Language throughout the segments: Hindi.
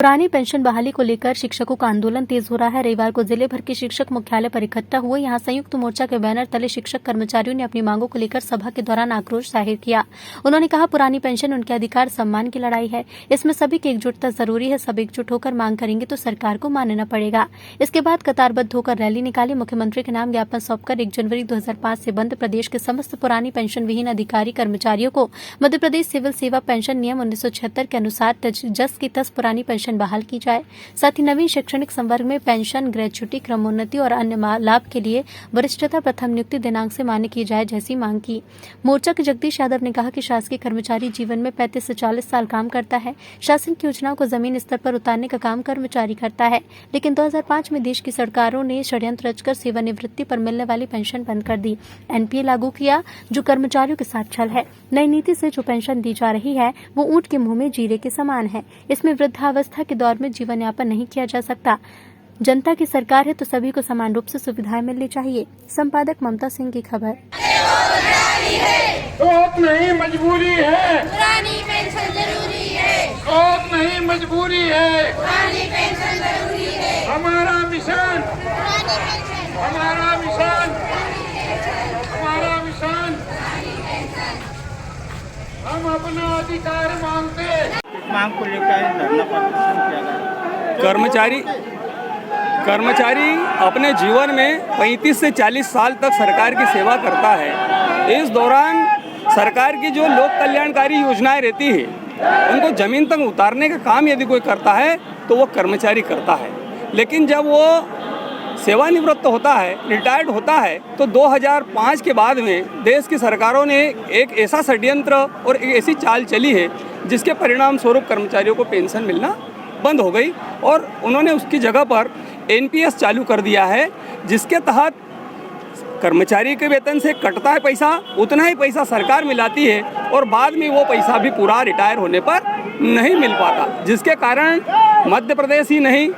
पुरानी पेंशन बहाली को लेकर शिक्षकों का आंदोलन तेज हो रहा है। रविवार को जिले भर के शिक्षक मुख्यालय पर इकट्ठा हुए। यहां संयुक्त मोर्चा के बैनर तले शिक्षक कर्मचारियों ने अपनी मांगों को लेकर सभा के दौरान आक्रोश जाहिर किया। उन्होंने कहा, पुरानी पेंशन उनके अधिकार सम्मान की लड़ाई है, इसमें सभी की एकजुटता जरूरी है। सब एकजुट होकर मांग करेंगे तो सरकार को मानना पड़ेगा। इसके बाद कतारबद्ध होकर रैली निकाली। मुख्यमंत्री के नाम ज्ञापन सौंपकर 1 जनवरी 2005 से बंद प्रदेश के समस्त पुरानी पेंशन विहीन अधिकारी कर्मचारियों को मध्य प्रदेश सिविल सेवा पेंशन नियम 1976 के अनुसार जस की तस पुरानी पेंशन बहाल की जाए। साथ ही नवीन शैक्षणिक संवर्ग में पेंशन, ग्रेच्युटी, क्रमोन्नति और अन्य लाभ के लिए वरिष्ठता प्रथम नियुक्ति दिनांक से मान्य की जाए, जैसी मांग की। मोर्चा के जगदीश यादव ने कहा कि शासकीय कर्मचारी जीवन में 35 से 40 साल काम करता है। शासन की योजनाओं को जमीन स्तर पर उतारने का काम कर्मचारी करता है, लेकिन 2005 में देश की सरकारों ने षड्यंत्र रचकर सेवानिवृत्ति पर मिलने वाली पेंशन बंद कर दी, एनपीए लागू किया, जो कर्मचारियों के साथ छल है। नई नीति से जो पेंशन दी जा रही है वो ऊंट के मुंह में जीरे के समान है। इसमें वृद्धावस्था के दौर में जीवन यापन नहीं किया जा सकता। जनता की सरकार है तो सभी को समान रूप से सुविधाएं मिलनी चाहिए। संपादक ममता सिंह की खबर। शौक नहीं मजबूरी है, पुरानी पेंशन जरूरी है। शौक नहीं मजबूरी है, पुरानी पेंशन जरूरी है। हमारा मिशन, पुरानी पेंशन, हमारा मिशन, हमारा मिशन। हम अपना अधिकार मांगते। मांग को लेकर धरना प्रदर्शन किया गया। कर्मचारी अपने जीवन में 35 से 40 साल तक सरकार की सेवा करता है। इस दौरान सरकार की जो लोक कल्याणकारी योजनाएं रहती है उनको जमीन तक उतारने का काम यदि कोई करता है तो वो कर्मचारी करता है। लेकिन जब वो सेवानिवृत्त होता है, रिटायर्ड होता है, तो 2005 के बाद में देश की सरकारों ने एक ऐसा षड्यंत्र और एक ऐसी चाल चली है जिसके परिणाम स्वरूप कर्मचारियों को पेंशन मिलना बंद हो गई और उन्होंने उसकी जगह पर एनपीएस चालू कर दिया है, जिसके तहत कर्मचारी के वेतन से कटता है पैसा, उतना ही पैसा सरकार मिलाती है और बाद में वो पैसा भी पूरा रिटायर होने पर नहीं मिल पाता, जिसके कारण मध्य प्रदेश ही नहीं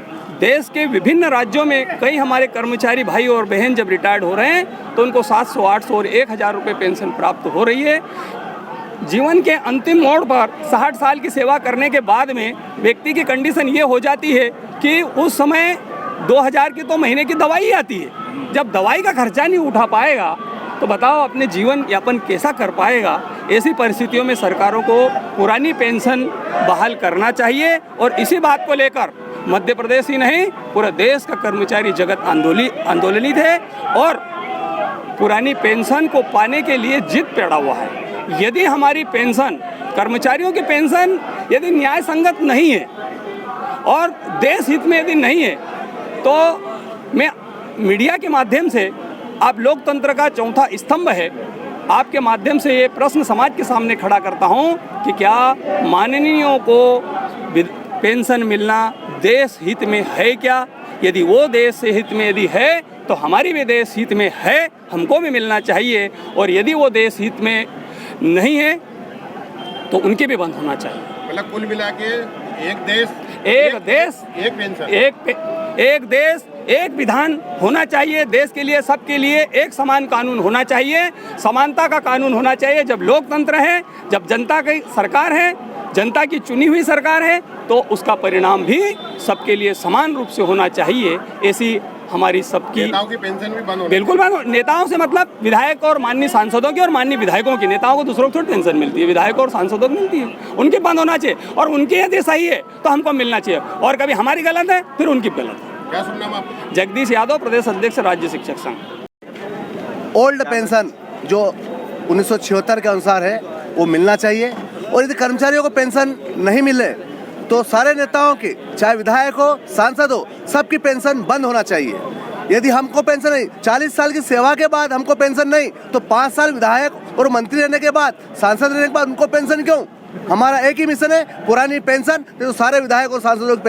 देश के विभिन्न राज्यों में कई हमारे कर्मचारी भाई और बहन जब रिटायर्ड हो रहे हैं तो उनको 700, 800 और 1000 रुपये पेंशन प्राप्त हो रही है। जीवन के अंतिम मोड़ पर 60 साल की सेवा करने के बाद में व्यक्ति की कंडीशन ये हो जाती है कि उस समय 2000 की तो महीने की दवाई आती है। जब दवाई का खर्चा नहीं उठा पाएगा तो बताओ अपने जीवन यापन कैसा कर पाएगा। ऐसी परिस्थितियों में सरकारों को पुरानी पेंशन बहाल करना चाहिए और इसी बात को लेकर मध्य प्रदेश ही नहीं पूरे देश का कर्मचारी जगत आंदोलित है और पुरानी पेंशन को पाने के लिए जिद पैदा हुआ है। यदि हमारी पेंशन, कर्मचारियों की पेंशन यदि न्याय संगत नहीं है और देश हित में यदि नहीं है तो मैं मीडिया के माध्यम से, आप लोकतंत्र का चौथा स्तंभ है, आपके माध्यम से ये प्रश्न समाज के सामने खड़ा करता हूँ कि क्या माननीयों को पेंशन मिलना देश हित में है क्या? यदि वो देश हित में यदि है तो हमारी भी देश हित में है, हमको भी मिलना चाहिए। और यदि वो देश हित में नहीं है तो उनके भी बंद होना चाहिए। मतलब कुल मिला के एक देश एक पेंशन, एक देश एक विधान होना चाहिए। देश के लिए, सबके लिए एक समान कानून होना चाहिए, समानता का कानून होना चाहिए। जब लोकतंत्र है, जब जनता की सरकार है, जनता की चुनी हुई सरकार है, तो उसका परिणाम भी सबके लिए समान रूप से होना चाहिए। ऐसी हमारी सबकी नेताओं की पेंशन भी बंद हो। बिल्कुल बंद। नेताओं से मतलब विधायक और माननीय सांसदों की और माननीय विधायकों की। नेताओं को दूसरों को थोड़ी पेंशन मिलती है, विधायकों और सांसदों को मिलती है। उनके बंद होना चाहिए और उनके यदि सही है तो हमको मिलना चाहिए और कभी हमारी गलत है फिर उनकी गलत है। क्या सुनना है आपको? जगदीश यादव, प्रदेश अध्यक्ष, राज्य शिक्षक संघ। ओल्ड पेंशन जो 1976 के अनुसार है वो मिलना चाहिए और यदि कर्मचारियों को पेंशन नहीं मिले तो सारे नेताओं की, चाहे विधायक हो, सांसद हो, सबकी पेंशन बंद होना चाहिए। यदि हमको पेंशन नहीं, 40 साल की सेवा के बाद हमको पेंशन नहीं तो 5 साल विधायक और मंत्री रहने के बाद, सांसद रहने के बाद उनको पेंशन क्यों? हमारा एक ही मिशन है, पुरानी पेंशन, तो सारे विधायक और सांसदों की पेंशन